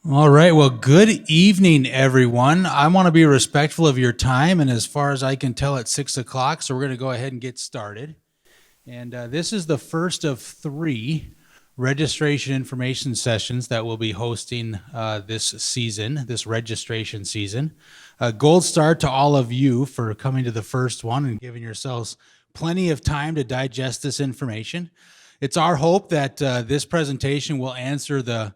All right. Well, good evening, everyone. I want to be respectful of your time, and as far as I can tell, it's 6 o'clock, so we're going to go ahead and get started. And this is the first of three registration information sessions that we'll be hosting this season, this registration season. Gold star to all of you for coming to the first one and giving yourselves plenty of time to digest this information. It's our hope that this presentation will answer the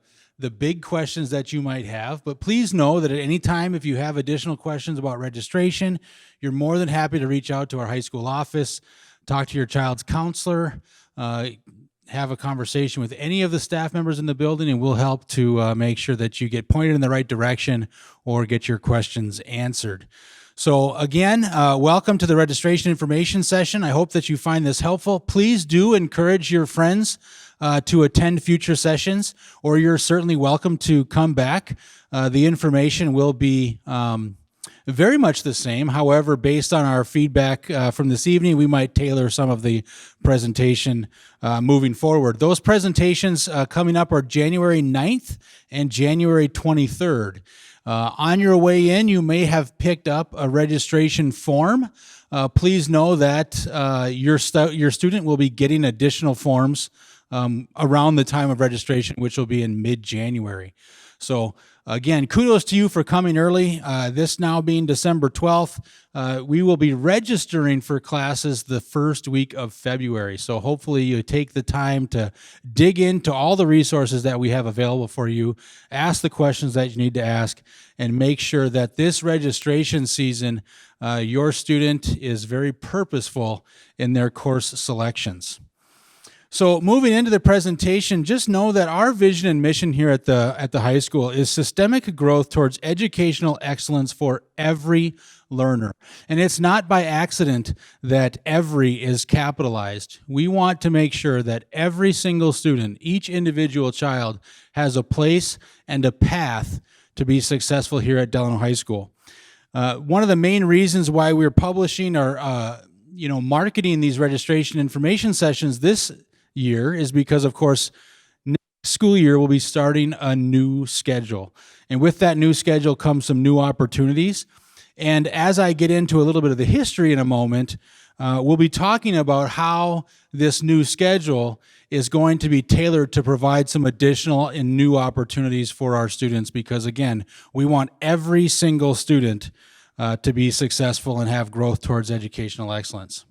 big questions that you might have, but please know that at any time, if you have additional questions about registration, you're more than happy to reach out to our high school office, talk to your child's counselor, have a conversation with any of the staff members in the building, and we'll help to make sure that you get pointed in the right direction or get your questions answered. So again, welcome to the registration information session. I hope that you find this helpful. Please do encourage your friends to attend future sessions, or you're certainly welcome to come back. The information will be very much the same. However, based on our feedback from this evening, we might tailor some of the presentation moving forward. Those presentations coming up are January 9th and January 23rd. On your way in, you may have picked up a registration form. Please know that your student will be getting additional forms around the time of registration, which will be in mid-January. So again, kudos to you for coming early. This now being December 12th, we will be registering for classes the first week of February. So hopefully you take the time to dig into all the resources that we have available for you, ask the questions that you need to ask, and make sure that this registration season, your student is very purposeful in their course selections. So moving into the presentation, just know that our vision and mission here at the high school is systemic growth towards educational excellence for every learner. And it's not by accident that every is capitalized. We want to make sure that every single student, each individual child, has a place and a path to be successful here at Delano High School. One of the main reasons why we're publishing or marketing these registration information sessions this year is because, of course, next school year we'll be starting a new schedule. And with that new schedule comes some new opportunities. And as I get into a little bit of the history in a moment, we'll be talking about how this new schedule is going to be tailored to provide some additional and new opportunities for our students, because again, we want every single student to be successful and have growth towards educational excellence.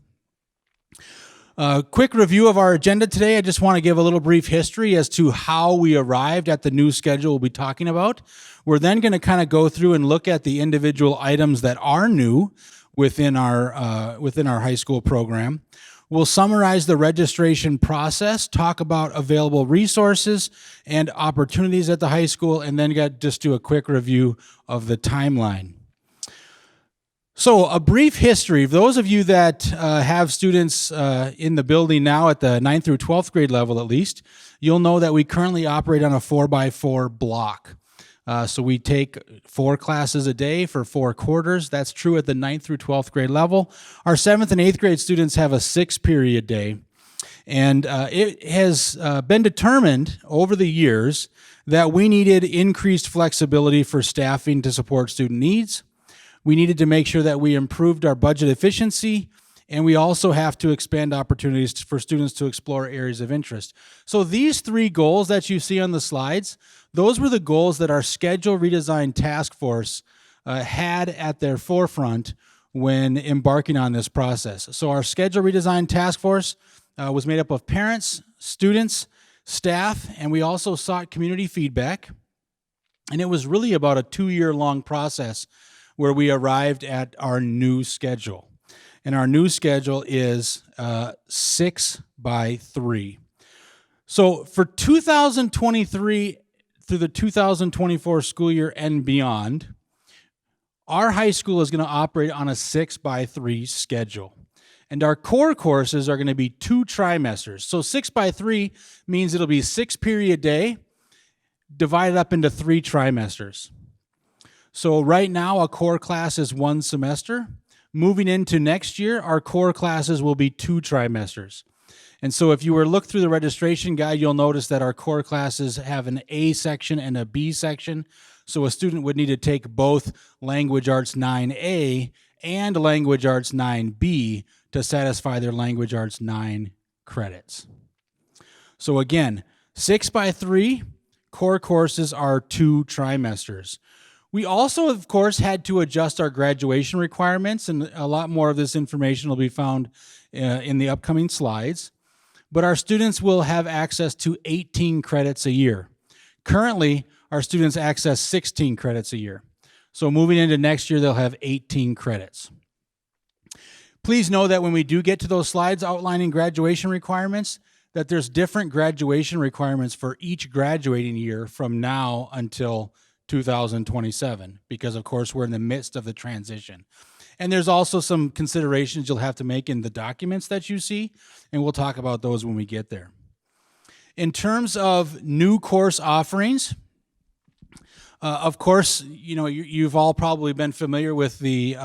Quick review of our agenda today. I just want to give a little brief history as to how we arrived at the new schedule we'll be talking about. We're then going to kind of go through and look at the individual items that are new within our high school program. We'll summarize the registration process, talk about available resources and opportunities at the high school, and then just do a quick review of the timeline. So a brief history. For those of you that have students in the building now at the 9th through 12th grade level at least, you'll know that we currently operate on a 4x4 block. So we take 4 classes a day for 4 quarters. That's true at the 9th through 12th grade level. Our 7th and 8th grade students have a 6-period day. And it has been determined over the years that we needed increased flexibility for staffing to support student needs. We needed to make sure that we improved our budget efficiency, and we also have to expand opportunities for students to explore areas of interest. So these 3 goals that you see on the slides, those were the goals that our schedule redesign task force had at their forefront when embarking on this process. So our schedule redesign task force was made up of parents, students, staff, and we also sought community feedback. And it was really about a 2-year-long process where we arrived at our new schedule. And our new schedule is 6x3. So for 2023 through the 2024 school year and beyond, our high school is going to operate on a 6x3 schedule. And our core courses are going to be 2 trimesters. So 6x3 means it'll be 6-period day divided up into 3 trimesters. So right now, a core class is 1 semester. Moving into next year, our core classes will be 2 trimesters. And so if you were to look through the registration guide, you'll notice that our core classes have an A section and a B section. So a student would need to take both Language Arts 9A and Language Arts 9B to satisfy their Language Arts 9 credits. So again, 6x3 core courses are 2 trimesters. We also, of course, had to adjust our graduation requirements, and a lot more of this information will be found in the upcoming slides. But our students will have access to 18 credits a year. Currently, our students access 16 credits a year. So moving into next year, they'll have 18 credits. Please know that when we do get to those slides outlining graduation requirements, that there's different graduation requirements for each graduating year from now until 2027, because of course we're in the midst of the transition. And there's also some considerations you'll have to make in the documents that you see, and we'll talk about those when we get there. In terms of new course offerings, of course, you've all probably been familiar with the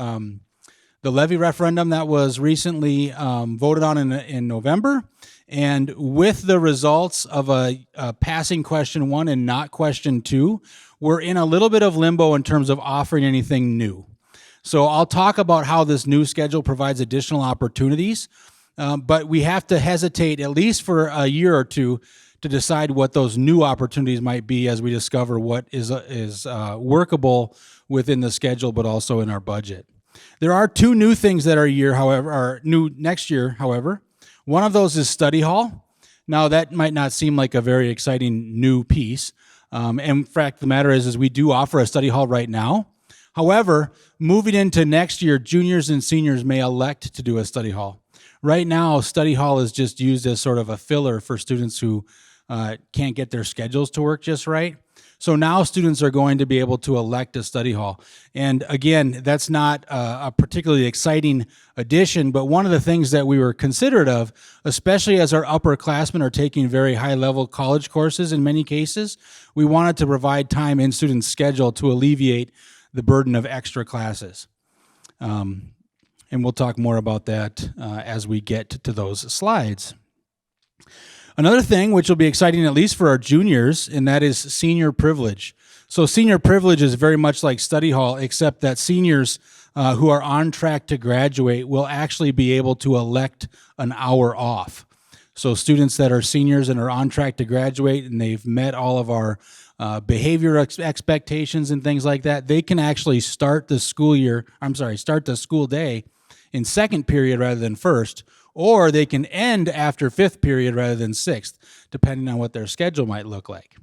levy referendum that was recently voted on in November. And with the results of a passing question 1 and not question 2, we're in a little bit of limbo in terms of offering anything new. So I'll talk about how this new schedule provides additional opportunities, but we have to hesitate at least for a year or two to decide what those new opportunities might be as we discover what is workable within the schedule, but also in our budget. There are 2 new things that are new next year, however. One of those is study hall. Now, that might not seem like a very exciting new piece. And in fact, the matter is we do offer a study hall right now. However, moving into next year, juniors and seniors may elect to do a study hall. Right now, study hall is just used as sort of a filler for students who can't get their schedules to work just right. So now students are going to be able to elect a study hall. And again, that's not a particularly exciting addition, but one of the things that we were considerate of, especially as our upperclassmen are taking very high-level college courses in many cases, we wanted to provide time in students' schedule to alleviate the burden of extra classes. And we'll talk more about that as we get to those slides. Another thing which will be exciting, at least for our juniors, and that is senior privilege. So senior privilege is very much like study hall, except that seniors who are on track to graduate will actually be able to elect an hour off. So students that are seniors and are on track to graduate and they've met all of our behavior expectations and things like that, they can actually start the school day in second period rather than first, or they can end after fifth period rather than sixth, depending on what their schedule might look like.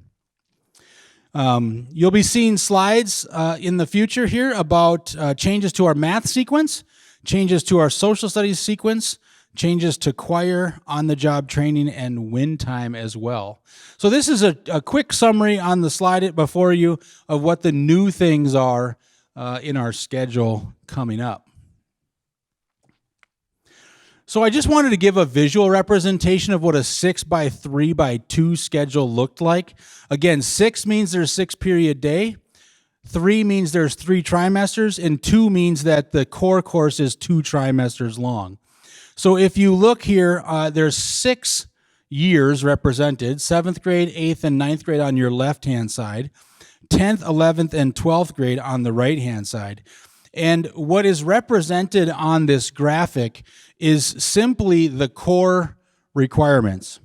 You'll be seeing slides in the future here about changes to our math sequence, changes to our social studies sequence, changes to choir, on-the-job training, and win time as well. So this is a quick summary on the slide before you of what the new things are in our schedule coming up. So I just wanted to give a visual representation of what a 6x3x2 schedule looked like. Again, 6 means there's 6-period day, 3 means there's 3 trimesters, and 2 means that the core course is 2 trimesters long. So if you look here, there's 6 years represented, 7th grade, 8th, and 9th grade on your left-hand side, 10th, 11th, and 12th grade on the right-hand side. And what is represented on this graphic is simply the core requirements.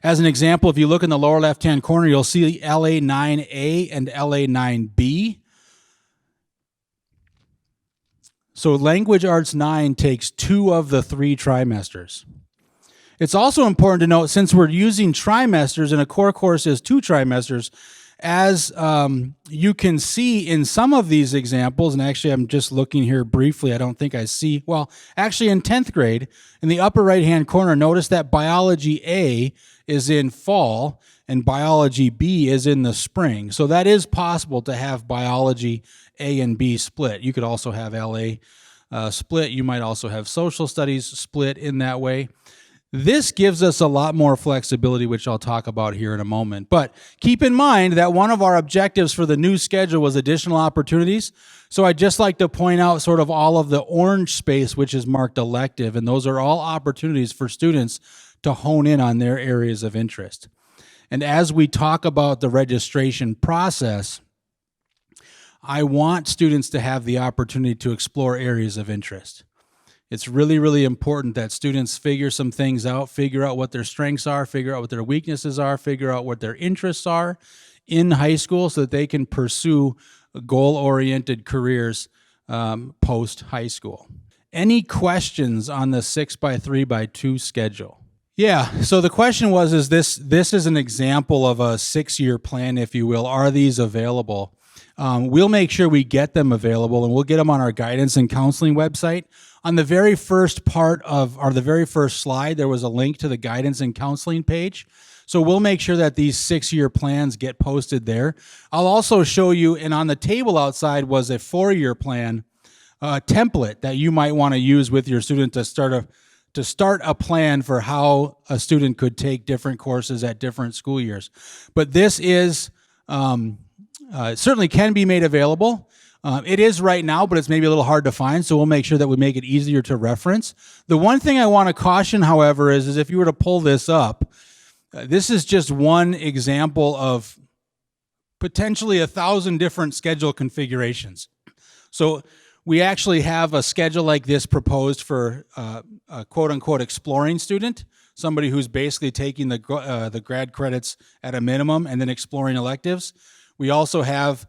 As an example, if you look in the lower left-hand corner, you'll see LA 9A and LA 9B. So Language Arts 9 takes 2 of the 3 trimesters. It's also important to note, since we're using trimesters and a core course is 2 trimesters, as you can see in some of these examples, and actually I'm just looking here briefly, I don't think I see, well, actually in 10th grade, in the upper right-hand corner, notice that Biology A is in fall and Biology B is in the spring. So that is possible to have Biology A and B split. You could also have LA split. You might also have Social Studies split in that way. This gives us a lot more flexibility, which I'll talk about here in a moment. But keep in mind that one of our objectives for the new schedule was additional opportunities. So I'd just like to point out sort of all of the orange space, which is marked elective, and those are all opportunities for students to hone in on their areas of interest. And as we talk about the registration process, I want students to have the opportunity to explore areas of interest. It's really, really important that students figure some things out, figure out what their strengths are, figure out what their weaknesses are, figure out what their interests are in high school so that they can pursue goal-oriented careers post-high school. Any questions on the 6x3x2 schedule? Yeah, so the question was, is this is an example of a 6-year plan, if you will. Are these available? We'll make sure we get them available, and we'll get them on our guidance and counseling website. On the very first part of, or the very first slide, there was a link to the guidance and counseling page. So we'll make sure that these 6-year plans get posted there. I'll also show you, and on the table outside was a 4-year plan template that you might want to use with your student to start a plan for how a student could take different courses at different school years. But this is certainly can be made available. It is right now, but it's maybe a little hard to find, so we'll make sure that we make it easier to reference. The one thing I want to caution, however, is if you were to pull this up, this is just one example of potentially 1,000 different schedule configurations. So we actually have a schedule like this proposed for a quote-unquote exploring student, somebody who's basically taking the grad credits at a minimum and then exploring electives. We also have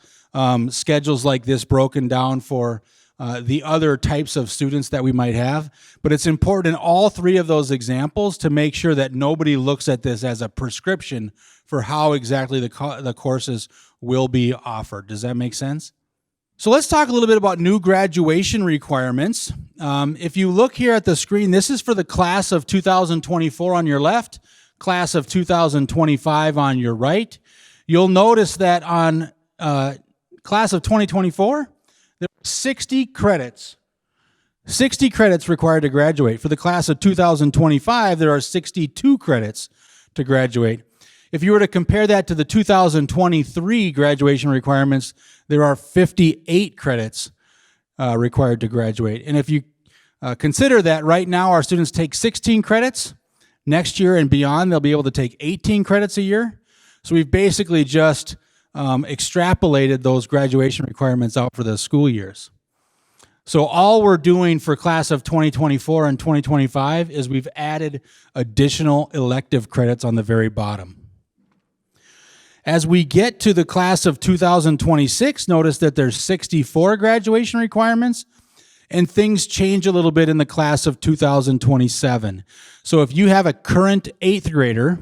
schedules like this broken down for the other types of students that we might have. But it's important in all 3 of those examples to make sure that nobody looks at this as a prescription for how exactly the courses will be offered. Does that make sense? So let's talk a little bit about new graduation requirements. If you look here at the screen, this is for the class of 2024 on your left, class of 2025 on your right. You'll notice that on class of 2024, there are 60 credits. 60 credits required to graduate. For the class of 2025, there are 62 credits to graduate. If you were to compare that to the 2023 graduation requirements, there are 58 credits required to graduate. And if you consider that right now our students take 16 credits, next year and beyond they'll be able to take 18 credits a year. So we've basically just extrapolated those graduation requirements out for the school years. So all we're doing for class of 2024 and 2025 is we've added additional elective credits on the very bottom. As we get to the class of 2026, notice that there's 64 graduation requirements, and things change a little bit in the class of 2027. So if you have a current 8th grader,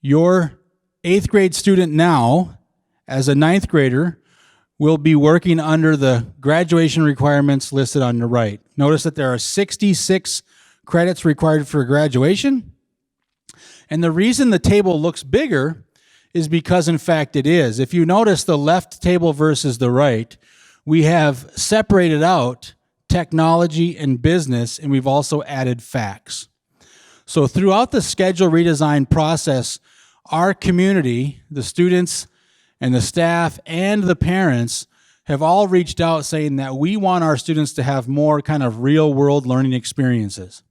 your 8th grade student now, as a 9th grader, will be working under the graduation requirements listed on the right. Notice that there are 66 credits required for graduation. And the reason the table looks bigger is because, in fact, it is. If you notice the left table versus the right, we have separated out technology and business, and we've also added facts. So throughout the schedule redesign process, our community, the students and the staff and the parents, have all reached out saying that we want our students to have more kind of real-world learning experiences.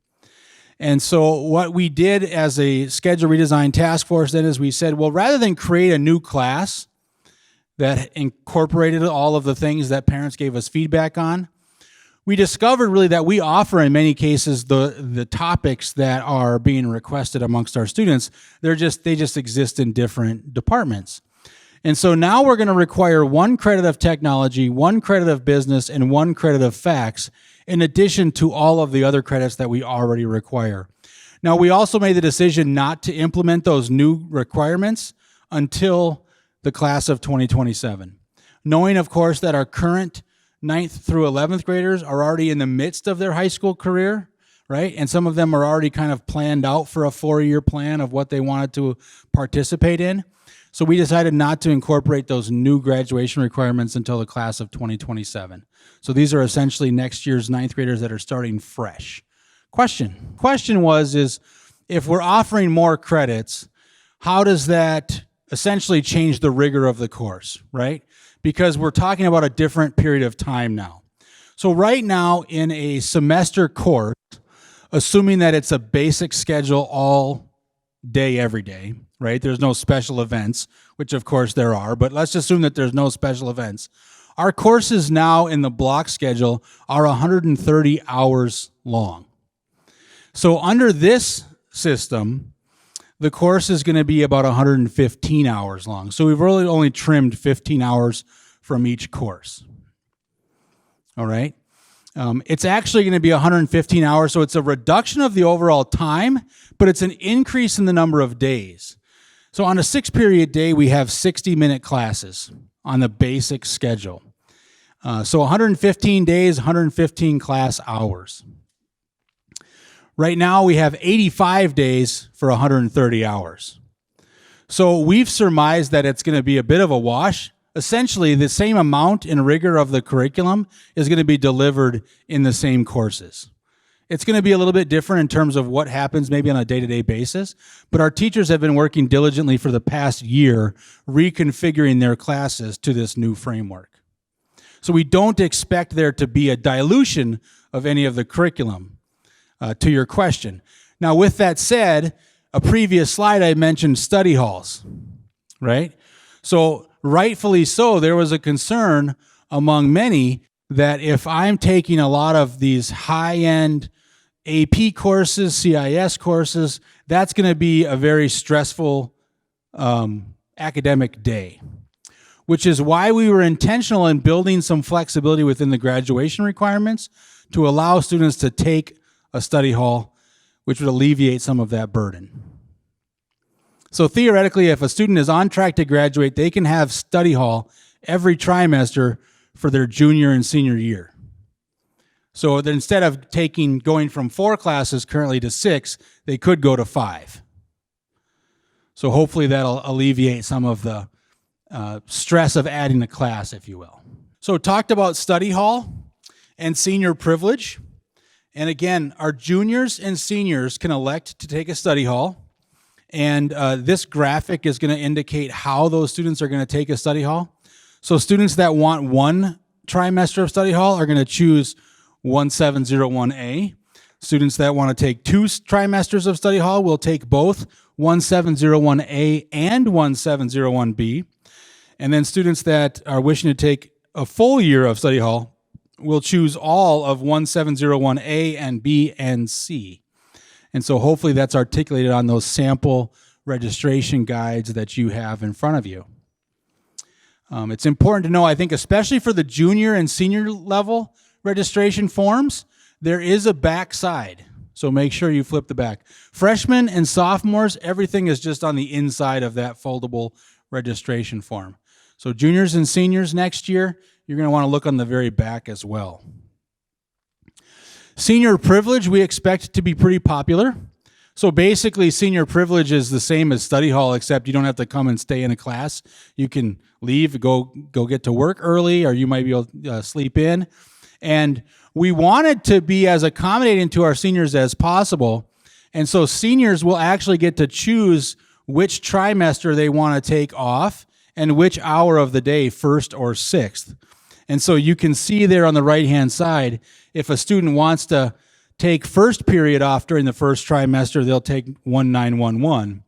And so what we did as a schedule redesign task force then is we said, well, rather than create a new class that incorporated all of the things that parents gave us feedback on, we discovered really that we offer in many cases the topics that are being requested amongst our students. They just exist in different departments. And so now we're going to require 1 credit of technology, 1 credit of business, and 1 credit of facts, in addition to all of the other credits that we already require. Now, we also made the decision not to implement those new requirements until the class of 2027. Knowing, of course, that our current 9th through 11th graders are already in the midst of their high school career, right? And some of them are already kind of planned out for a 4-year plan of what they wanted to participate in. So we decided not to incorporate those new graduation requirements until the class of 2027. So these are essentially next year's 9th graders that are starting fresh. Question was, if we're offering more credits, how does that essentially change the rigor of the course, right? Because we're talking about a different period of time now. So right now in a semester course, assuming that it's a basic schedule all day, every day, right? There's no special events, which of course there are, but let's assume that there's no special events. Our courses now in the block schedule are 130 hours long. So under this system, the course is going to be about 115 hours long. So we've really only trimmed 15 hours from each course. All right. It's actually going to be 115 hours, so it's a reduction of the overall time, but it's an increase in the number of days. So on a 6-period day, we have 60-minute classes on the basic schedule. So 115 days, 115 class hours. Right now, we have 85 days for 130 hours. So we've surmised that it's going to be a bit of a wash. Essentially, the same amount and rigor of the curriculum is going to be delivered in the same courses. It's going to be a little bit different in terms of what happens maybe on a day-to-day basis, but our teachers have been working diligently for the past year reconfiguring their classes to this new framework. So we don't expect there to be a dilution of any of the curriculum, to your question. Now, with that said, a previous slide I mentioned study halls, right? So rightfully so, there was a concern among many that if I'm taking a lot of these high-end AP courses, CIS courses, that's going to be a very stressful academic day, which is why we were intentional in building some flexibility within the graduation requirements to allow students to take a study hall, which would alleviate some of that burden. So theoretically, if a student is on track to graduate, they can have study hall every trimester for their junior and senior year. So that instead of going from 4 classes currently to 6, they could go to 5. So hopefully that'll alleviate some of the stress of adding a class, if you will. So talked about study hall and senior privilege. And again, our juniors and seniors can elect to take a study hall. And this graphic is going to indicate how those students are going to take a study hall. So students that want 1 trimester of study hall are going to choose 1701A. Students that want to take 2 trimesters of study hall will take both 1701A and 1701B. And then students that are wishing to take a full year of study hall will choose all of 1701A and B and C. And so hopefully that's articulated on those sample registration guides that you have in front of you. It's important to know, I think, especially for the junior and senior level registration forms, there is a back side. So make sure you flip the back. Freshmen and sophomores, everything is just on the inside of that foldable registration form. So juniors and seniors next year, you're going to want to look on the very back as well. Senior privilege, we expect to be pretty popular. So basically, senior privilege is the same as study hall, except you don't have to come and stay in a class. You can leave, go get to work early, or you might be able to sleep in. And we wanted to be as accommodating to our seniors as possible. And so seniors will actually get to choose which trimester they want to take off and which hour of the day, 1st or 6th. And so you can see there on the right-hand side, if a student wants to take first period off during the first trimester, they'll take 1911.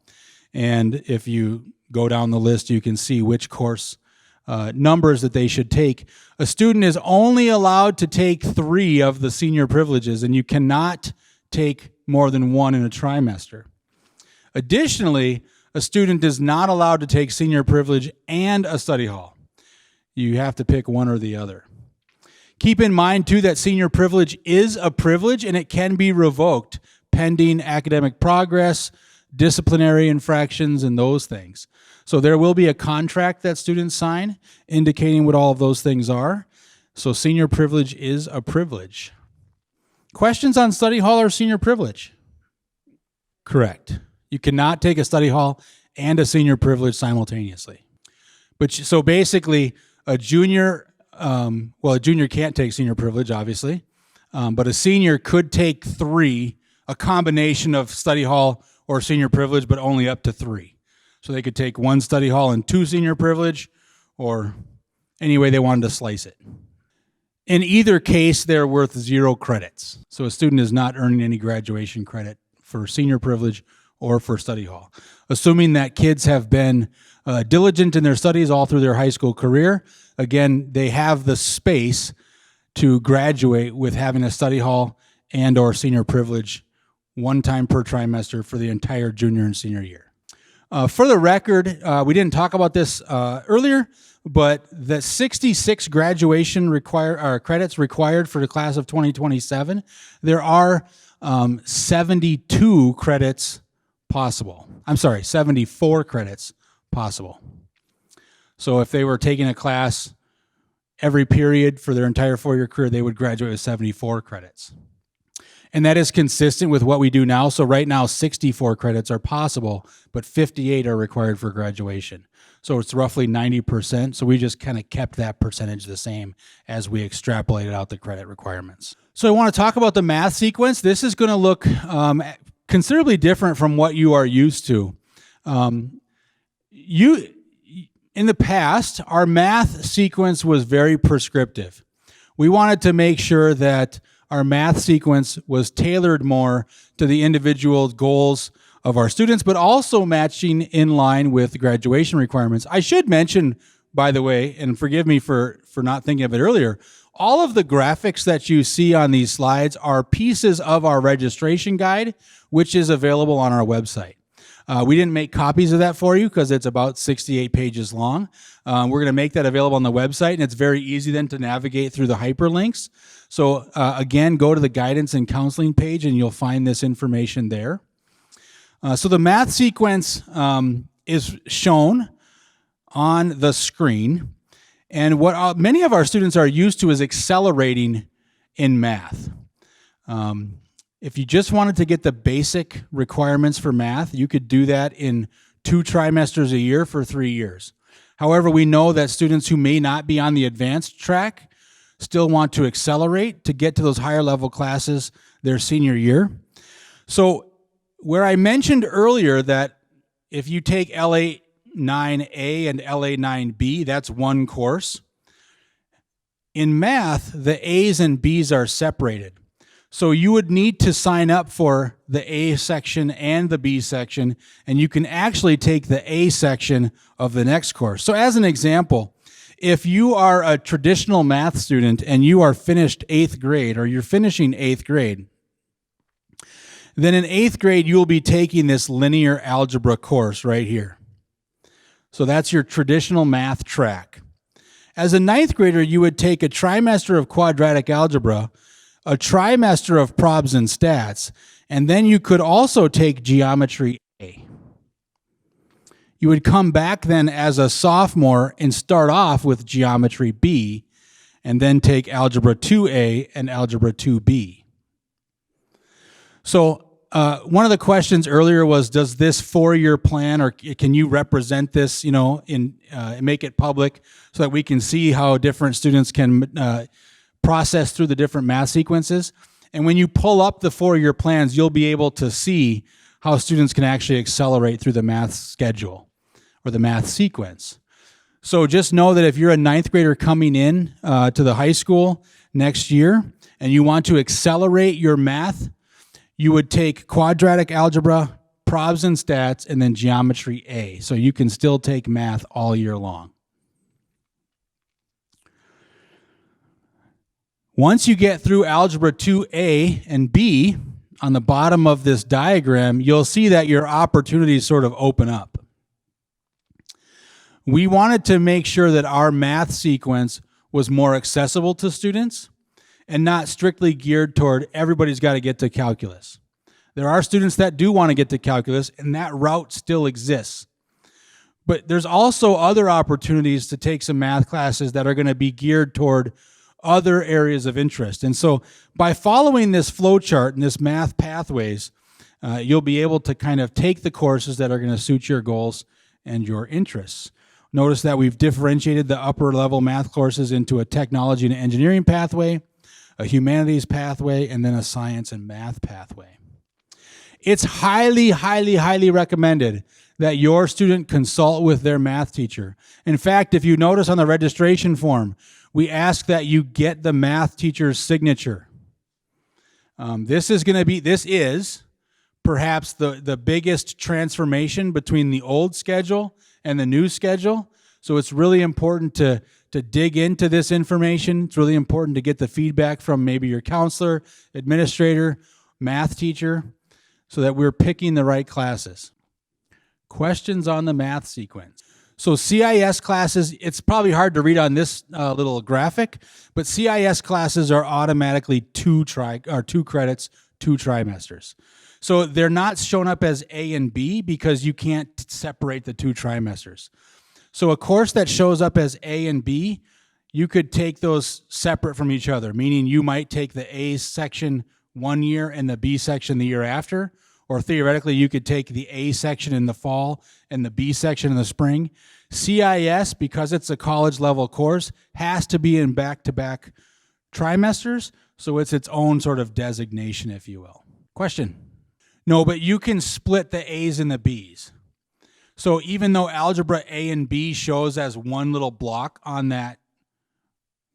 And if you go down the list, you can see which course numbers that they should take. A student is only allowed to take 3 of the senior privileges, and you cannot take more than 1 in a trimester. Additionally, a student is not allowed to take senior privilege and a study hall. You have to pick one or the other. Keep in mind, too, that senior privilege is a privilege and it can be revoked pending academic progress, disciplinary infractions, and those things. So there will be a contract that students sign indicating what all of those things are. So senior privilege is a privilege. Questions on study hall or senior privilege? Correct. You cannot take a study hall and a senior privilege simultaneously. But so basically, a junior can't take senior privilege, obviously, but a senior could take 3, a combination of study hall or senior privilege, but only up to 3. So they could take 1 study hall and 2 senior privilege, or any way they wanted to slice it. In either case, they're worth 0 credits. So a student is not earning any graduation credit for senior privilege or for study hall. Assuming that kids have been diligent in their studies all through their high school career, again, they have the space to graduate with having a study hall and or senior privilege 1 time per trimester for the entire junior and senior year. For the record, we didn't talk about this earlier, but the 66 graduation credits required for the class of 2027, there are 72 credits possible. I'm sorry, 74 credits possible. So if they were taking a class every period for their entire 4-year career, they would graduate with 74 credits. And that is consistent with what we do now. So right now, 64 credits are possible, but 58 are required for graduation. So it's roughly 90%. So we just kind of kept that percentage the same as we extrapolated out the credit requirements. So I want to talk about the math sequence. This is going to look considerably different from what you are used to. In the past, our math sequence was very prescriptive. We wanted to make sure that our math sequence was tailored more to the individual goals of our students, but also matching in line with graduation requirements. I should mention, by the way, and forgive me for not thinking of it earlier, all of the graphics that you see on these slides are pieces of our registration guide, which is available on our website. We didn't make copies of that for you because it's about 68 pages long. We're going to make that available on the website, and it's very easy then to navigate through the hyperlinks. So again, go to the guidance and counseling page, and you'll find this information there. So the math sequence is shown on the screen, and what many of our students are used to is accelerating in math. If you just wanted to get the basic requirements for math, you could do that in 2 trimesters a year for 3 years. However, we know that students who may not be on the advanced track still want to accelerate to get to those higher level classes their senior year. So where I mentioned earlier that if you take LA 9A and LA 9B, that's 1 course. In math, the A's and B's are separated. So you would need to sign up for the A section and the B section, and you can actually take the A section of the next course. So as an example, if you are a traditional math student and you are finished 8th grade, or you're finishing 8th grade, then in 8th grade, you'll be taking this linear algebra course right here. So that's your traditional math track. As a 9th grader, you would take a trimester of quadratic algebra, a trimester of probs and stats, and then you could also take geometry A. You would come back then as a sophomore and start off with geometry B, and then take algebra 2A and algebra 2B. So one of the questions earlier was, does this 4-year plan, or can you represent this, in make it public so that we can see how different students can process through the different math sequences? And when you pull up the 4-year plans, you'll be able to see how students can actually accelerate through the math schedule or the math sequence. So just know that if you're a 9th grader coming in to the high school next year and you want to accelerate your math, you would take quadratic algebra, probs and stats, and then geometry A. So you can still take math all year long. Once you get through algebra 2A and B, on the bottom of this diagram, you'll see that your opportunities sort of open up. We wanted to make sure that our math sequence was more accessible to students and not strictly geared toward everybody's got to get to calculus. There are students that do want to get to calculus, and that route still exists. But there's also other opportunities to take some math classes that are going to be geared toward other areas of interest. And so by following this flow chart and this math pathways, you'll be able to kind of take the courses that are going to suit your goals and your interests. Notice that we've differentiated the upper level math courses into a technology and engineering pathway, a humanities pathway, and then a science and math pathway. It's highly, highly, highly recommended that your student consult with their math teacher. In fact, if you notice on the registration form, we ask that you get the math teacher's signature. This is perhaps the biggest transformation between the old schedule and the new schedule. So it's really important to dig into this information. It's really important to get the feedback from maybe your counselor, administrator, math teacher, so that we're picking the right classes. Questions on the math sequence. So CIS classes, it's probably hard to read on this little graphic, but CIS classes are automatically 2 credits, 2 trimesters. So they're not shown up as A and B because you can't separate the 2 trimesters. So a course that shows up as A and B, you could take those separate from each other, meaning you might take the A section one year and the B section the year after, or theoretically you could take the A section in the fall and the B section in the spring. CIS, because it's a college level course, has to be in back-to-back trimesters, so it's its own sort of designation, if you will. Question? No, but you can split the A's and the B's. So even though algebra A and B shows as one little block on that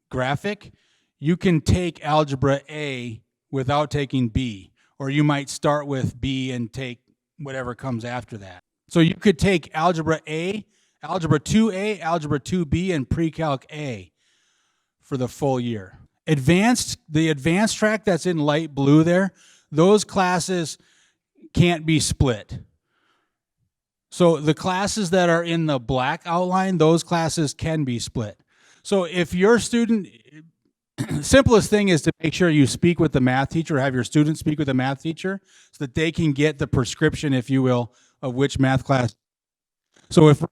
graphic, you can take algebra A without taking B, or you might start with B and take whatever comes after that. So you could take algebra A, algebra 2A, algebra 2B, and pre-calc A for the full year. The advanced track that's in light blue there, those classes can't be split. So the classes that are in the black outline, those classes can be split. So if your student, simplest thing is to make sure you speak with the math teacher, or have your student speak with the math teacher so that they can get the prescription, if you will, of which math class. So if a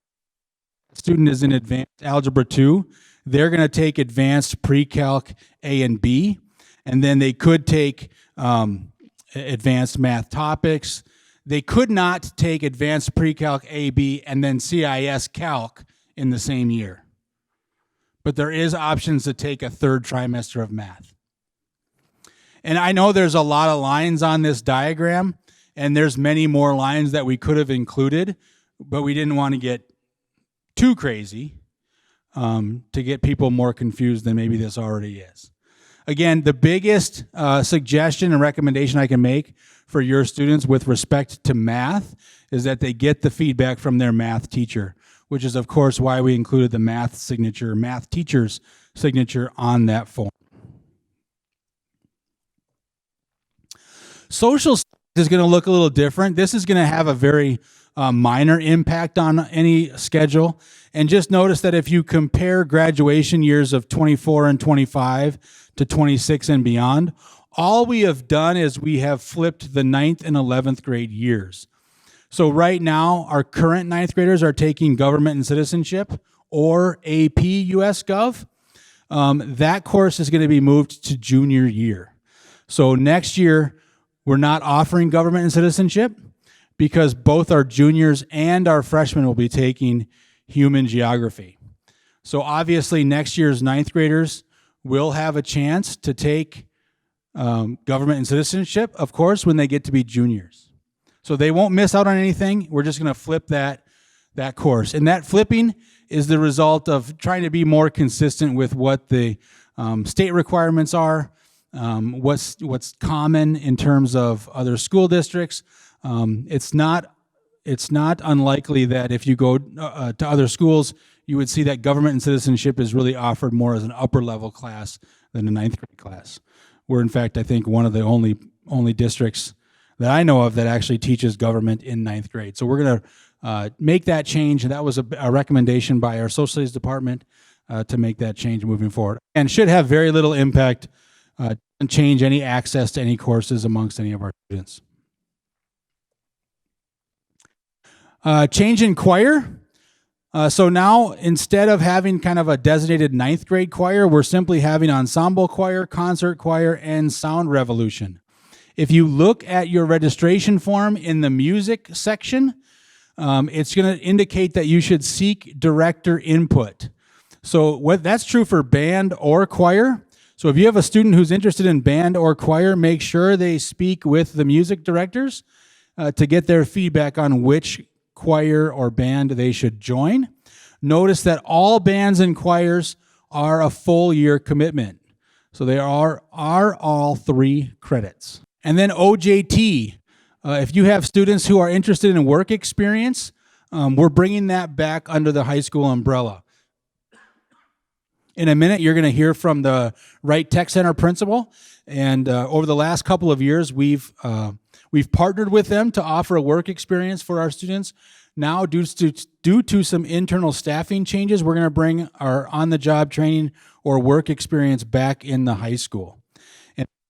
student is in advanced algebra 2, they're going to take advanced pre-calc A and B, and then they could take advanced math topics. They could not take advanced pre-calc AB and then CIS calc in the same year. But there is options to take a 3rd trimester of math. And I know there's a lot of lines on this diagram, and there's many more lines that we could have included, but we didn't want to get too crazy to get people more confused than maybe this already is. Again, the biggest suggestion and recommendation I can make for your students with respect to math is that they get the feedback from their math teacher, which is, of course, why we included the math teacher's signature on that form. Social studies is going to look a little different. This is going to have a very minor impact on any schedule. And just notice that if you compare graduation years of 24 and 25 to 26 and beyond, all we have done is we have flipped the 9th and 11th grade years. So right now, our current 9th graders are taking government and citizenship or AP US Gov. That course is going to be moved to junior year. So next year, we're not offering government and citizenship because both our juniors and our freshmen will be taking human geography. So obviously next year's 9th graders will have a chance to take government and citizenship, of course, when they get to be juniors. So they won't miss out on anything. We're just going to flip that course. And that flipping is the result of trying to be more consistent with what the state requirements are, what's common in terms of other school districts. It's not unlikely that if you go to other schools, you would see that government and citizenship is really offered more as an upper level class than a 9th grade class. We're, in fact, I think one of the only districts that I know of that actually teaches government in 9th grade. So we're going to make that change, and that was a recommendation by our social studies department to make that change moving forward. And should have very little impact and change any access to any courses amongst any of our students. Change in choir. So now, instead of having kind of a designated 9th grade choir, we're simply having ensemble choir, concert choir, and sound revolution. If you look at your registration form in the music section, it's going to indicate that you should seek director input. So that's true for band or choir. So if you have a student who's interested in band or choir, make sure they speak with the music directors. to get their feedback on which choir or band they should join. Notice that all bands and choirs are a full year commitment. So they are all 3 credits. And then OJT. If you have students who are interested in work experience, we're bringing that back under the high school umbrella. In a minute, you're going to hear from the Wright Tech Center principal. And over the last couple of years, we've partnered with them to offer a work experience for our students. Now, due to some internal staffing changes, we're going to bring our on-the-job training or work experience back in the high school.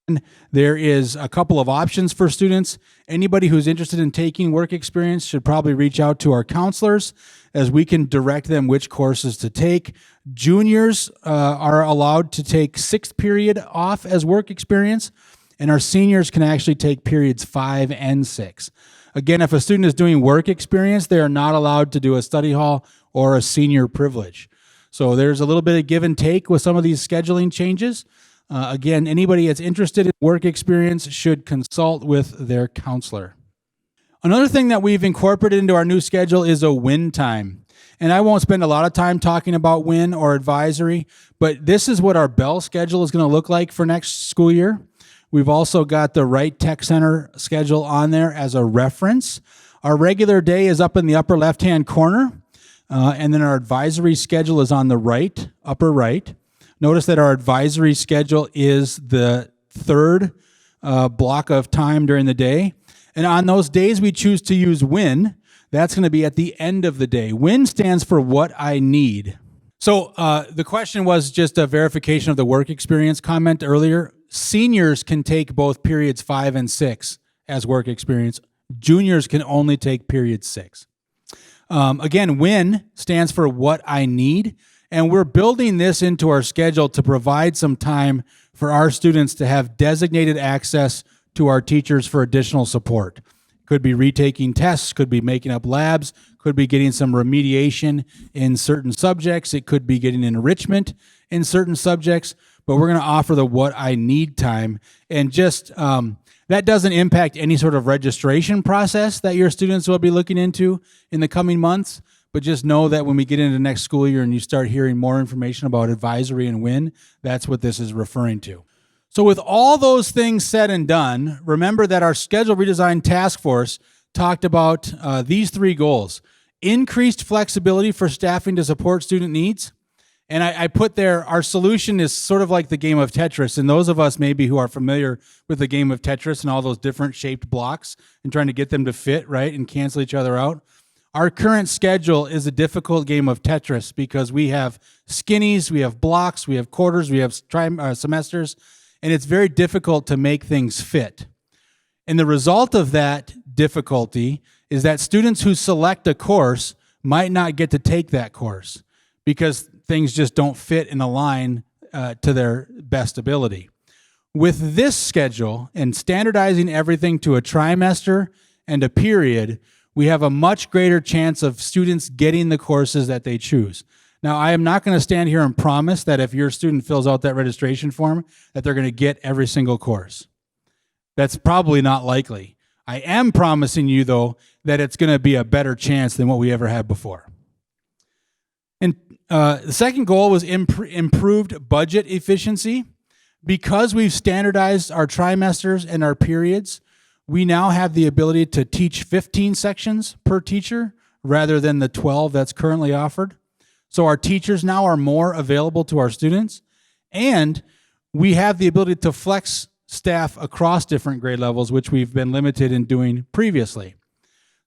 And there is a couple of options for students. Anybody who's interested in taking work experience should probably reach out to our counselors, as we can direct them which courses to take. Juniors are allowed to take 6th period off as work experience, and our seniors can actually take periods 5 and 6. Again, if a student is doing work experience, they are not allowed to do a study hall or a senior privilege. So there's a little bit of give and take with some of these scheduling changes. Again, anybody that's interested in work experience should consult with their counselor. Another thing that we've incorporated into our new schedule is a WIN time. And I won't spend a lot of time talking about WIN or advisory, but this is what our Bell schedule is going to look like for next school year. We've also got the Wright Tech Center schedule on there as a reference. Our regular day is up in the upper left-hand corner, and then our advisory schedule is on the right, upper right. Notice that our advisory schedule is the 3rd block of time during the day. And on those days we choose to use WIN, that's going to be at the end of the day. WIN stands for what I need. So the question was just a verification of the work experience comment earlier. Seniors can take both periods 5 and 6 as work experience. Juniors can only take period 6. Again, WIN stands for what I need. And we're building this into our schedule to provide some time for our students to have designated access to our teachers for additional support. Could be retaking tests, could be making up labs, could be getting some remediation in certain subjects. It could be getting enrichment in certain subjects, but we're going to offer the what I need time. And just that doesn't impact any sort of registration process that your students will be looking into in the coming months. But just know that when we get into next school year and you start hearing more information about advisory and WIN, that's what this is referring to. So with all those things said and done, remember that our schedule redesign task force talked about these 3 goals. Increased flexibility for staffing to support student needs. And I put there, our solution is sort of like the game of Tetris. And those of us maybe who are familiar with the game of Tetris and all those different shaped blocks and trying to get them to fit, right, and cancel each other out. Our current schedule is a difficult game of Tetris because we have skinnies, we have blocks, we have quarters, we have semesters, and it's very difficult to make things fit. And the result of that difficulty is that students who select a course might not get to take that course because things just don't fit and align to their best ability. With this schedule and standardizing everything to a trimester and a period, we have a much greater chance of students getting the courses that they choose. Now, I am not going to stand here and promise that if your student fills out that registration form, that they're going to get every single course. That's probably not likely. I am promising you, though, that it's going to be a better chance than what we ever had before. And the second goal was improved budget efficiency. Because we've standardized our trimesters and our periods, we now have the ability to teach 15 sections per teacher rather than the 12 that's currently offered. So our teachers now are more available to our students, and we have the ability to flex staff across different grade levels, which we've been limited in doing previously.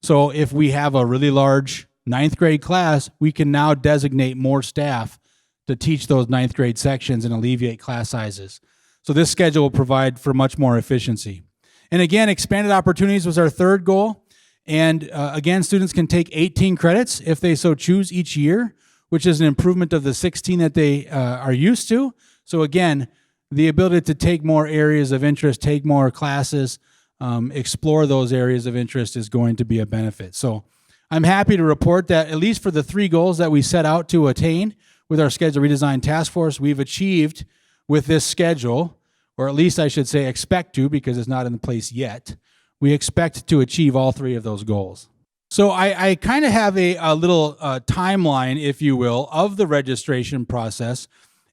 So if we have a really large 9th grade class, we can now designate more staff to teach those 9th grade sections and alleviate class sizes. So this schedule will provide for much more efficiency. And again, expanded opportunities was our third goal. And again, students can take 18 credits if they so choose each year, which is an improvement of the 16 that they are used to. So again, the ability to take more areas of interest, take more classes, explore those areas of interest is going to be a benefit. So I'm happy to report that at least for the 3 goals that we set out to attain with our schedule redesign task force, we've achieved with this schedule, or at least I should say expect to, because it's not in place yet. we expect to achieve all three of those goals. So I kind of have a little timeline, if you will, of the registration process.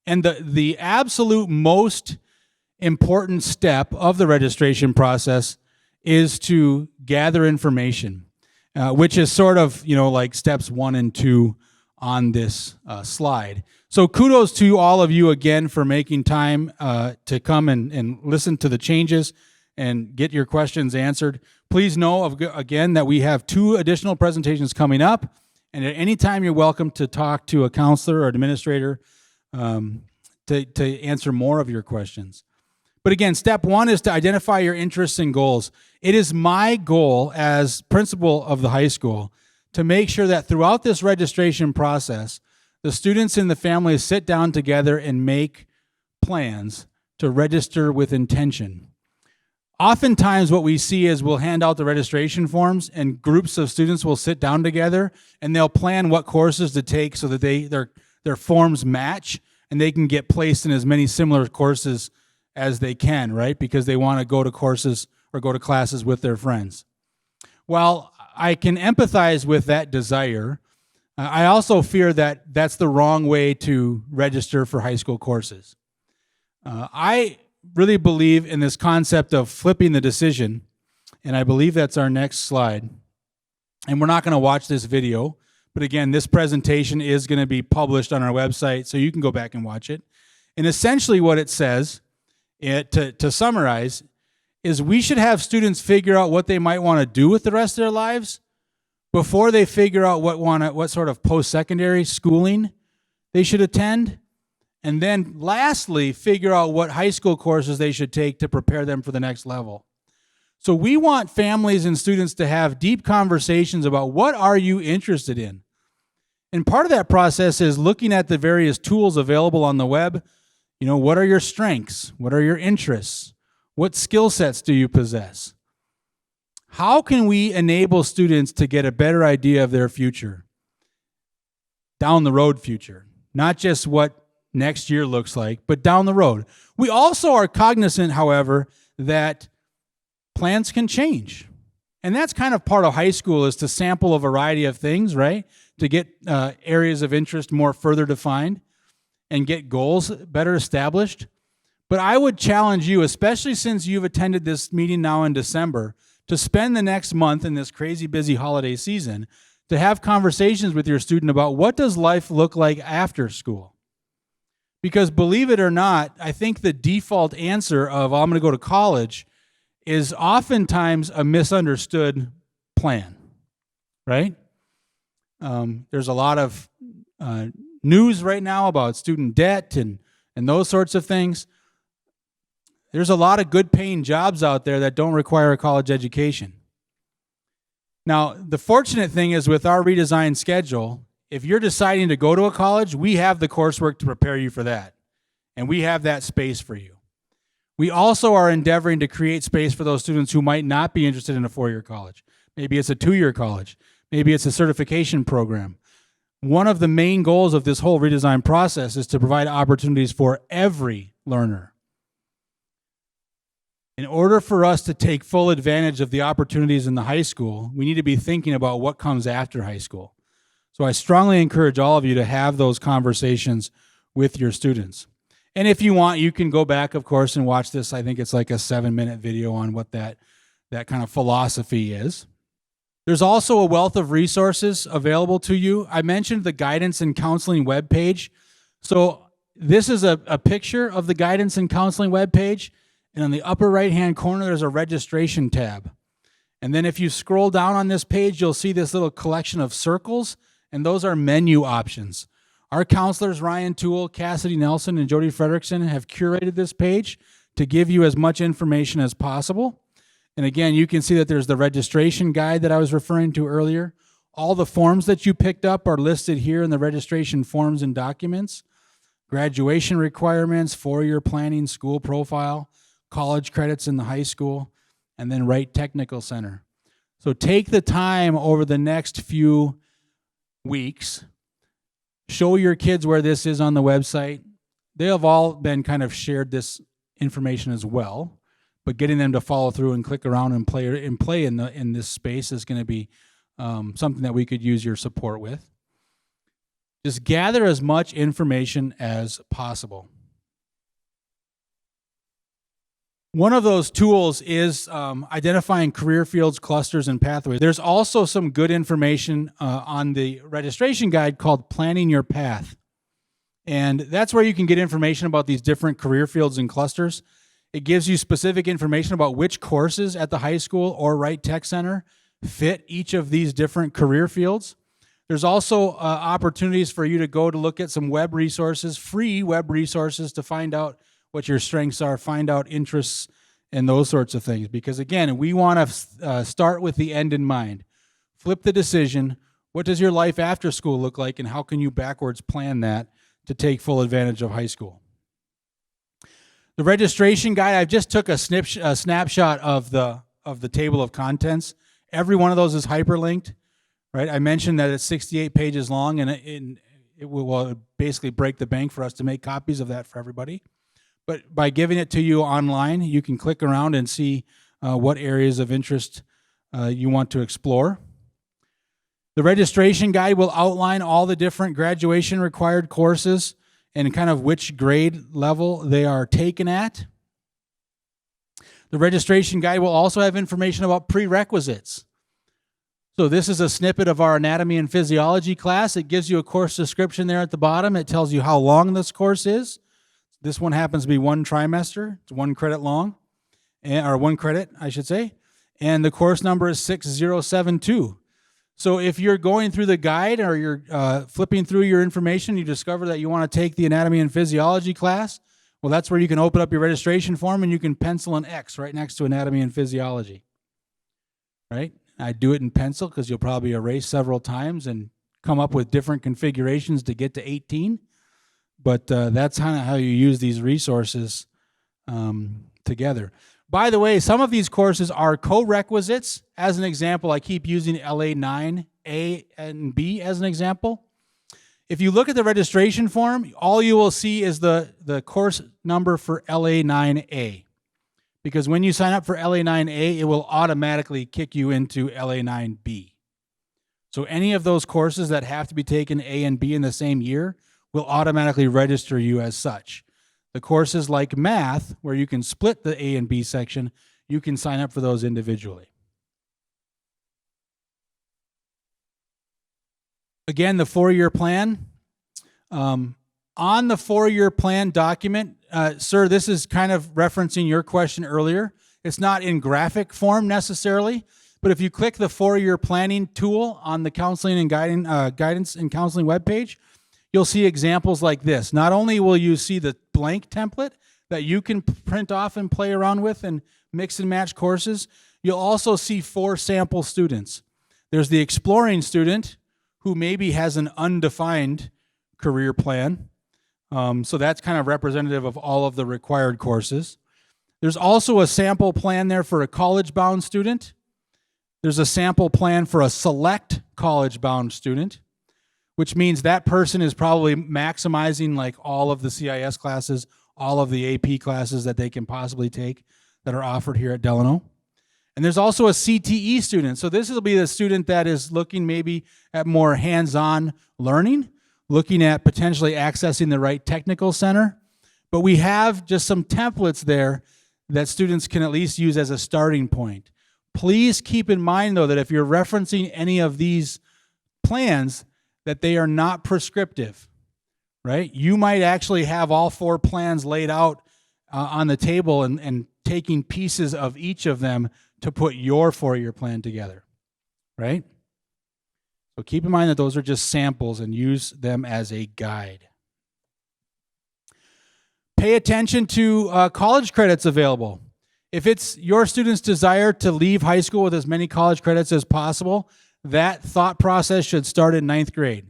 And the absolute most important step of the registration process is to gather information, which is sort of, like steps 1 and 2 on this slide. So kudos to all of you again for making time to come and listen to the changes and get your questions answered. Please know, again, that we have 2 additional presentations coming up, and at any time you're welcome to talk to a counselor or administrator to answer more of your questions. But again, step 1 is to identify your interests and goals. It is my goal as principal of the high school to make sure that throughout this registration process, the students and the families sit down together and make plans to register with intention. Oftentimes what we see is we'll hand out the registration forms and groups of students will sit down together and they'll plan what courses to take so that their forms match and they can get placed in as many similar courses as they can, right? Because they want to go to courses or go to classes with their friends. While I can empathize with that desire, I also fear that that's the wrong way to register for high school courses. I really believe in this concept of flipping the decision, and I believe that's our next slide. And we're not going to watch this video, but again, this presentation is going to be published on our website, so you can go back and watch it. And essentially what it says, to summarize, is we should have students figure out what they might want to do with the rest of their lives before they figure out what sort of post-secondary schooling they should attend. And then lastly, figure out what high school courses they should take to prepare them for the next level. So we want families and students to have deep conversations about what are you interested in. And part of that process is looking at the various tools available on the web. What are your strengths? What are your interests? What skill sets do you possess? How can we enable students to get a better idea of their future? Down the road future. Not just what next year looks like, but down the road. We also are cognizant, however, that plans can change. And that's kind of part of high school, is to sample a variety of things, right? To get areas of interest more further defined and get goals better established. But I would challenge you, especially since you've attended this meeting now in December, to spend the next month in this crazy busy holiday season to have conversations with your student about what does life look like after school. Because believe it or not, I think the default answer of, I'm going to go to college is oftentimes a misunderstood plan, right? There's a lot of news right now about student debt and those sorts of things. There's a lot of good paying jobs out there that don't require a college education. Now, the fortunate thing is with our redesigned schedule, if you're deciding to go to a college, we have the coursework to prepare you for that. And we have that space for you. We also are endeavoring to create space for those students who might not be interested in a 4-year college. Maybe it's a 2-year college. Maybe it's a certification program. One of the main goals of this whole redesign process is to provide opportunities for every learner. In order for us to take full advantage of the opportunities in the high school, we need to be thinking about what comes after high school. So I strongly encourage all of you to have those conversations with your students. And if you want, you can go back, of course, and watch this. I think it's like a 7-minute video on what that kind of philosophy is. There's also a wealth of resources available to you. I mentioned the guidance and counseling webpage. So this is a picture of the guidance and counseling webpage. And on the upper right-hand corner, there's a registration tab. And then if you scroll down on this page, you'll see this little collection of circles, and those are menu options. Our counselors, Ryan Toole, Cassidy Nelson, and Jody Frederickson, have curated this page to give you as much information as possible. And again, you can see that there's the registration guide that I was referring to earlier. All the forms that you picked up are listed here in the registration forms and documents. Graduation requirements, 4-year planning, school profile, college credits in the high school, and then Wright Technical Center. So take the time over the next few weeks. Show your kids where this is on the website. They have all been kind of shared this information as well. but getting them to follow through and click around and play in this space is going to be something that we could use your support with. Just gather as much information as possible. One of those tools is identifying career fields, clusters, and pathways. There's also some good information on the registration guide called Planning Your Path. And that's where you can get information about these different career fields and clusters. It gives you specific information about which courses at the high school or Wright Tech Center fit each of these different career fields. There's also opportunities for you to go to look at some web resources, free web resources, to find out what your strengths are, find out interests, and those sorts of things. Because again, we want to start with the end in mind. Flip the decision. What does your life after school look like, and how can you backwards plan that to take full advantage of high school? The registration guide, I just took a snapshot of the table of contents. Every one of those is hyperlinked, right? I mentioned that it's 68 pages long, and it will basically break the bank for us to make copies of that for everybody. But by giving it to you online, you can click around and see what areas of interest you want to explore. The registration guide will outline all the different graduation required courses and kind of which grade level they are taken at. The registration guide will also have information about prerequisites. So this is a snippet of our anatomy and physiology class. It gives you a course description there at the bottom. It tells you how long this course is. This one happens to be one trimester. It's 1 credit long, or 1 credit, I should say. And the course number is 6072. So if you're going through the guide or you're flipping through your information, you discover that you want to take the anatomy and physiology class, well, that's where you can open up your registration form and you can pencil an X right next to anatomy and physiology, right? I do it in pencil because you'll probably erase several times and come up with different configurations to get to 18. But that's kind of how you use these resources together. By the way, some of these courses are co-requisites. As an example, I keep using LA9, A and B as an example. If you look at the registration form, all you will see is the course number for LA9A. Because when you sign up for LA9A, it will automatically kick you into LA9B. So any of those courses that have to be taken A and B in the same year will automatically register you as such. The courses like math, where you can split the A and B section, you can sign up for those individually. Again, the 4-year plan. On the 4-year plan document, sir, this is kind of referencing your question earlier. It's not in graphic form necessarily, but if you click the 4-year planning tool on the counseling and guidance and counseling webpage, you'll see examples like this. Not only will you see the blank template that you can print off and play around with and mix and match courses, you'll also see 4 sample students. There's the exploring student who maybe has an undefined career plan. So that's kind of representative of all of the required courses. There's also a sample plan there for a college-bound student. There's a sample plan for a select college-bound student, which means that person is probably maximizing like all of the CIS classes, all of the AP classes that they can possibly take that are offered here at Delano. And there's also a CTE student. So this will be the student that is looking maybe at more hands-on learning, looking at potentially accessing the Wright Technical Center. But we have just some templates there that students can at least use as a starting point. Please keep in mind, though, that if you're referencing any of these plans, that they are not prescriptive, right? You might actually have all 4 plans laid out on the table and taking pieces of each of them to put your 4-year plan together, right? So keep in mind that those are just samples and use them as a guide. Pay attention to college credits available. If it's your student's desire to leave high school with as many college credits as possible, that thought process should start in 9th grade.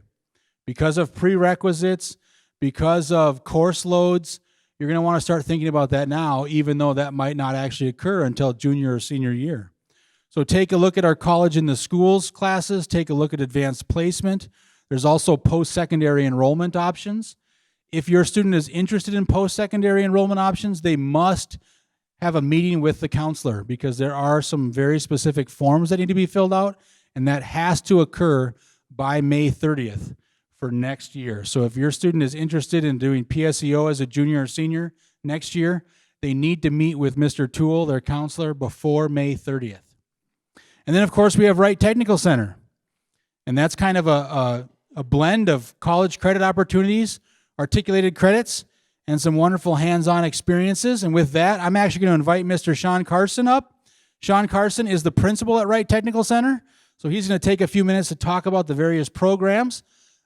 Because of prerequisites, because of course loads, you're going to want to start thinking about that now, even though that might not actually occur until junior or senior year. So take a look at our college in the schools classes, take a look at advanced placement. There's also post-secondary enrollment options. If your student is interested in post-secondary enrollment options, they must have a meeting with the counselor, because there are some very specific forms that need to be filled out, and that has to occur by May 30th for next year. So if your student is interested in doing PSEO as a junior or senior next year, they need to meet with Mr. Toole, their counselor, before May 30th. And then, of course, we have Wright Technical Center. And that's kind of a blend of college credit opportunities, articulated credits, and some wonderful hands-on experiences. And with that, I'm actually going to invite Mr. Sean Carson up. Sean Carson is the principal at Wright Technical Center. So he's going to take a few minutes to talk about the various programs.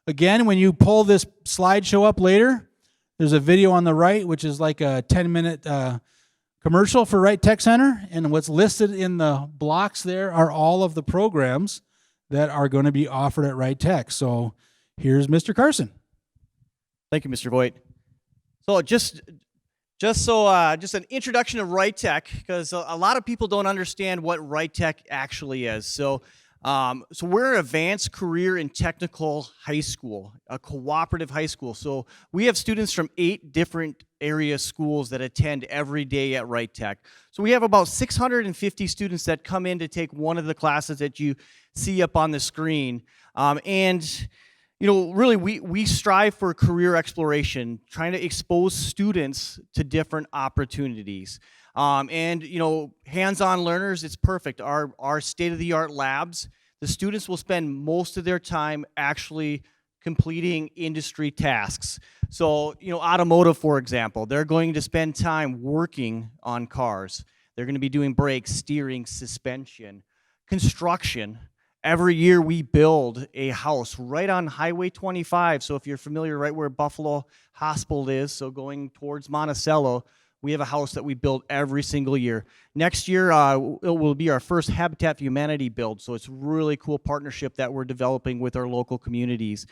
Again, when you pull this slideshow up later, there's a video on the right, which is like a 10-minute commercial for Wright Tech Center. And what's listed in the blocks there are all of the programs that are going to be offered at Wright Tech. So here's Mr. Carson. Thank you, Mr. Voigt. So just an introduction of Wright Tech, because a lot of people don't understand what Wright Tech actually is. So we're an advanced career and technical high school, a cooperative high school. So we have students from 8 different area schools that attend every day at Wright Tech. So we have about 650 students that come in to take one of the classes that you see up on the screen. Really, we strive for career exploration, trying to expose students to different opportunities. Hands-on learners, it's perfect. Our state-of-the-art labs, the students will spend most of their time actually completing industry tasks. So, automotive, for example, they're going to spend time working on cars. They're going to be doing brakes, steering, suspension. Construction. Every year we build a house right on Highway 25. So if you're familiar right where Buffalo Hospital is, so going towards Monticello, we have a house that we build every single year. Next year, it will be our first Habitat for Humanity build. So it's a really cool partnership that we're developing with our local communities.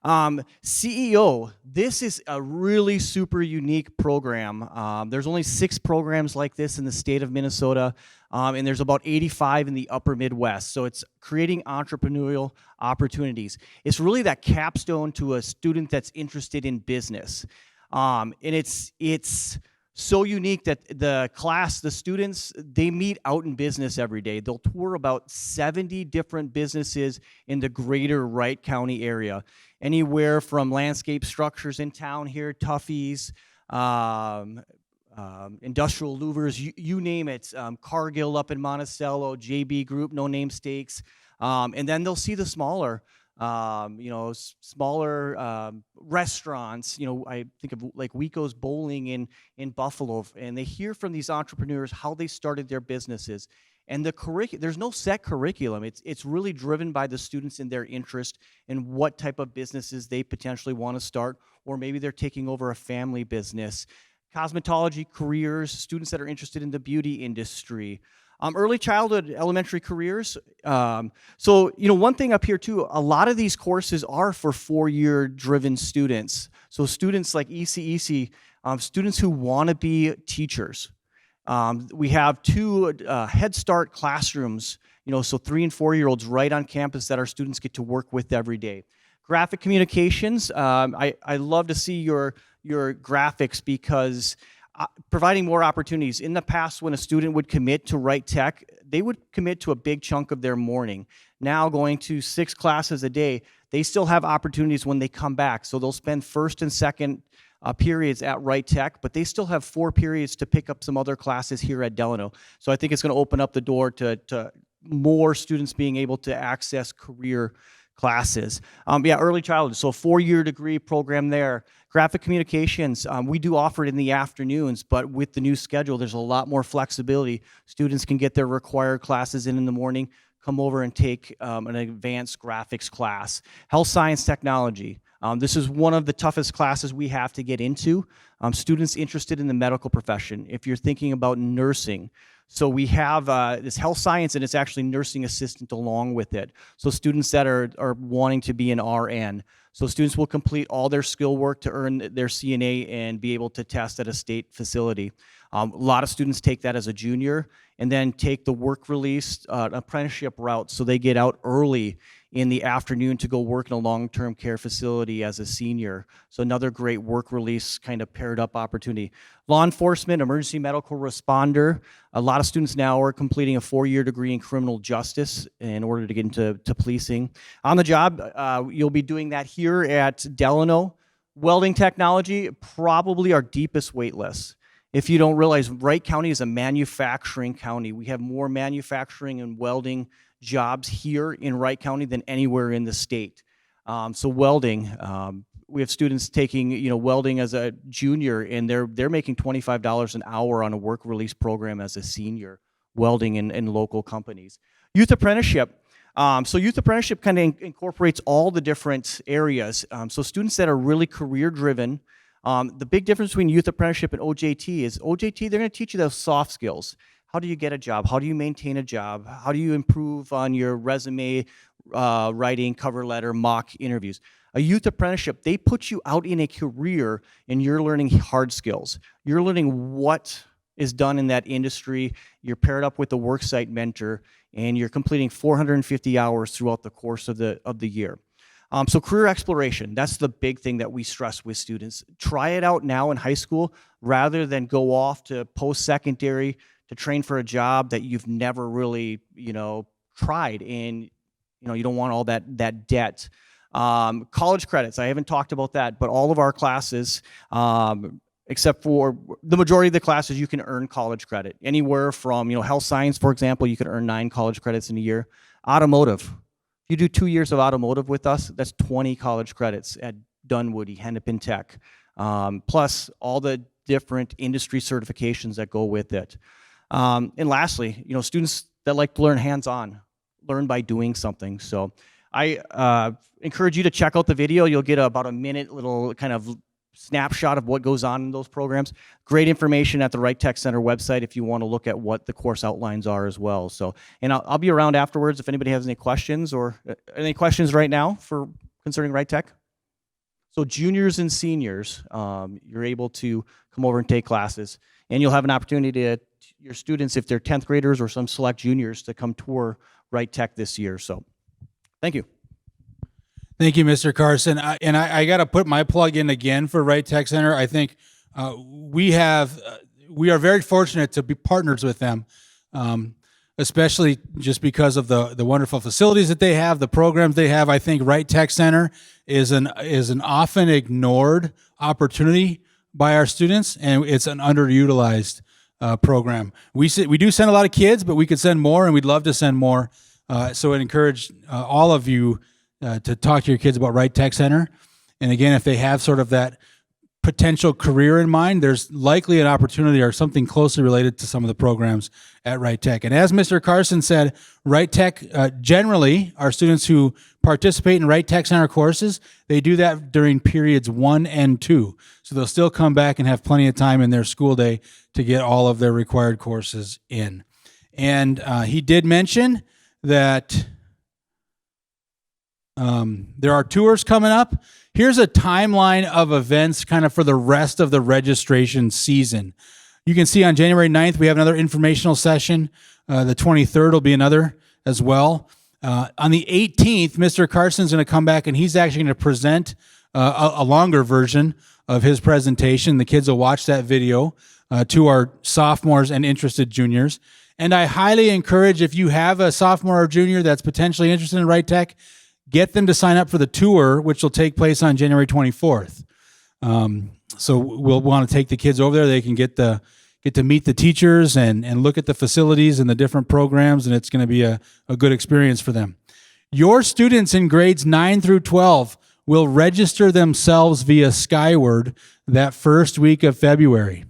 CEO, this is a really super unique program. There's only 6 programs like this in the state of Minnesota, and there's about 85 in the upper Midwest. So it's creating entrepreneurial opportunities. It's really that capstone to a student that's interested in business. And it's so unique that the students, they meet out in business every day. They'll tour about 70 different businesses in the greater Wright County area. Anywhere from landscape structures in town here, Tuffy's, industrial louvers, you name it, Cargill up in Monticello, JB Group, No Name Steaks, and then they'll see the smaller restaurants. I think of like Wico's Bowling in Buffalo, and they hear from these entrepreneurs how they started their businesses. And there's no set curriculum. It's really driven by the students and their interest in what type of businesses they potentially want to start, or maybe they're taking over a family business. Cosmetology careers, students that are interested in the beauty industry. Early childhood, elementary careers. One thing up here too, a lot of these courses are for 4-year driven students. So students like ECEC, students who want to be teachers. We have 2 Head Start classrooms, so 3 and 4-year-olds right on campus that our students get to work with every day. Graphic communications, I love to see your graphics, because providing more opportunities. In the past, when a student would commit to Wright Tech, they would commit to a big chunk of their morning. Now going to 6 classes a day, they still have opportunities when they come back. So they'll spend first and second periods at Wright Tech, but they still have 4 periods to pick up some other classes here at Delano. So I think it's going to open up the door to more students being able to access career classes. Early childhood, so 4-year degree program there. Graphic communications, we do offer it in the afternoons, but with the new schedule, there's a lot more flexibility. Students can get their required classes in the morning, come over and take an advanced graphics class. Health science technology. This is one of the toughest classes we have to get into. Students interested in the medical profession. If you're thinking about nursing, so we have this health science, and it's actually nursing assistant along with it. So students that are wanting to be an RN. So students will complete all their skill work to earn their CNA and be able to test at a state facility. A lot of students take that as a junior and then take the work release apprenticeship route, so they get out early in the afternoon to go work in a long-term care facility as a senior. So another great work release kind of paired up opportunity. Law enforcement, emergency medical responder. A lot of students now are completing a 4-year degree in criminal justice in order to get into policing. On the job, you'll be doing that here at Delano. Welding technology, probably our deepest wait list. If you don't realize, Wright County is a manufacturing county. We have more manufacturing and welding jobs here in Wright County than anywhere in the state. So welding, we have students taking welding as a junior, and they're making $25 an hour on a work release program as a senior, welding in local companies. Youth apprenticeship. So youth apprenticeship kind of incorporates all the different areas. So students that are really career driven. The big difference between youth apprenticeship and OJT is OJT, they're going to teach you those soft skills. How do you get a job? How do you maintain a job? How do you improve on your resume writing, cover letter, mock interviews? A youth apprenticeship, they put you out in a career and you're learning hard skills. You're learning what is done in that industry. You're paired up with a worksite mentor, and you're completing 450 hours throughout the course of the year. So career exploration, that's the big thing that we stress with students. Try it out now in high school rather than go off to post-secondary to train for a job that you've never really, tried, and you don't want all that debt. College credits, I haven't talked about that, but all of our classes, except for the majority of the classes, you can earn college credit. Anywhere from, health science, for example, you can earn 9 college credits in a year. Automotive, if you do 2 years of automotive with us, that's 20 college credits at Dunwoody, Hennepin Tech, plus all the different industry certifications that go with it. And lastly, students that like to learn hands-on, learn by doing something. So I encourage you to check out the video. You'll get about a minute little kind of snapshot of what goes on in those programs. Great information at the Wright Tech Center website if you want to look at what the course outlines are as well. So, and I'll be around afterwards if anybody has any questions or any questions right now concerning Wright Tech. So juniors and seniors, you're able to come over and take classes, and you'll have an opportunity to your students, if they're 10th graders or some select juniors, to come tour Wright Tech this year. So thank you. Thank you, Mr. Carson. I got to put my plug in again for Wright Tech Center. I think we are very fortunate to be partners with them, especially just because of the wonderful facilities that they have, the programs they have. I think Wright Tech Center is an often ignored opportunity by our students, and it's an underutilized program. We do send a lot of kids, but we could send more, and we'd love to send more. So I encourage all of you to talk to your kids about Wright Tech Center. And again, if they have sort of that potential career in mind, there's likely an opportunity or something closely related to some of the programs at Wright Tech. And as Mr. Carson said, Wright Tech, generally, our students who participate in Wright Tech Center courses, they do that during periods 1 and 2. So they'll still come back and have plenty of time in their school day to get all of their required courses in. And he did mention that there are tours coming up. Here's a timeline of events kind of for the rest of the registration season. You can see on January 9th, we have another informational session. The 23rd will be another as well. On the 18th, Mr. Carson's going to come back, and he's actually going to present a longer version of his presentation. The kids will watch that video to our sophomores and interested juniors. And I highly encourage, if you have a sophomore or junior that's potentially interested in Wright Tech, get them to sign up for the tour, which will take place on January 24th. So we'll want to take the kids over there. They can get to meet the teachers and look at the facilities and the different programs, and it's going to be a good experience for them. Your students in grades 9 through 12 will register themselves via Skyward that first week of February.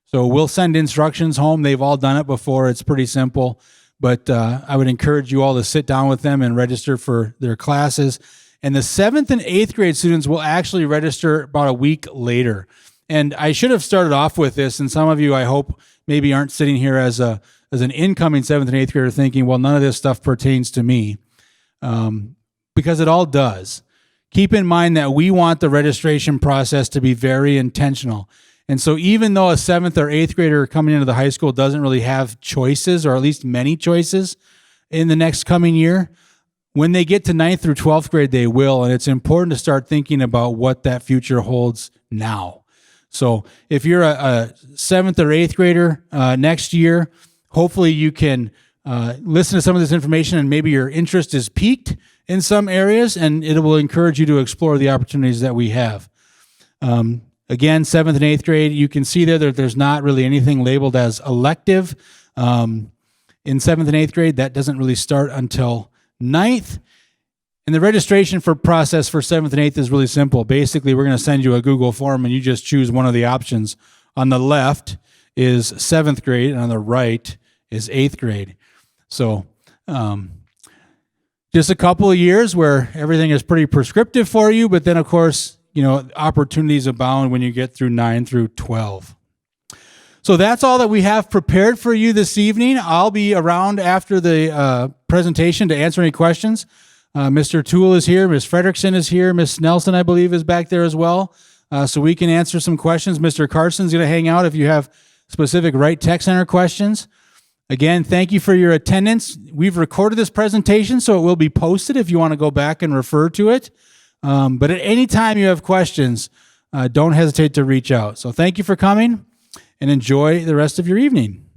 So we'll send instructions home. They've all done it before. It's pretty simple. But I would encourage you all to sit down with them and register for their classes. And the 7th and 8th grade students will actually register about a week later. And I should have started off with this, and some of you, I hope, maybe aren't sitting here as an incoming 7th and 8th grader thinking, well, none of this stuff pertains to me, because it all does. Keep in mind that we want the registration process to be very intentional. And so even though a 7th or 8th grader coming into the high school doesn't really have choices, or at least many choices in the next coming year, when they get to 9th through 12th grade, they will, and it's important to start thinking about what that future holds now. So if you're a 7th or 8th grader next year, hopefully you can listen to some of this information and maybe your interest is piqued in some areas, and it will encourage you to explore the opportunities that we have. Again, 7th and 8th grade, you can see there that there's not really anything labeled as elective. In 7th and 8th grade, that doesn't really start until 9th. And the registration process for 7th and 8th is really simple. Basically, we're going to send you a Google form, and you just choose one of the options. On the left is 7th grade, and on the right is 8th grade. So just a couple of years where everything is pretty prescriptive for you, but then, of course, opportunities abound when you get through 9 through 12. So that's all that we have prepared for you this evening. I'll be around after the presentation to answer any questions. Mr. Toole is here. Ms. Fredrickson is here. Ms. Nelson, I believe, is back there as well. So we can answer some questions. Mr. Carson's going to hang out if you have specific Wright Tech Center questions. Again, thank you for your attendance. We've recorded this presentation, so it will be posted if you want to go back and refer to it. But at any time you have questions, don't hesitate to reach out. So thank you for coming, and enjoy the rest of your evening.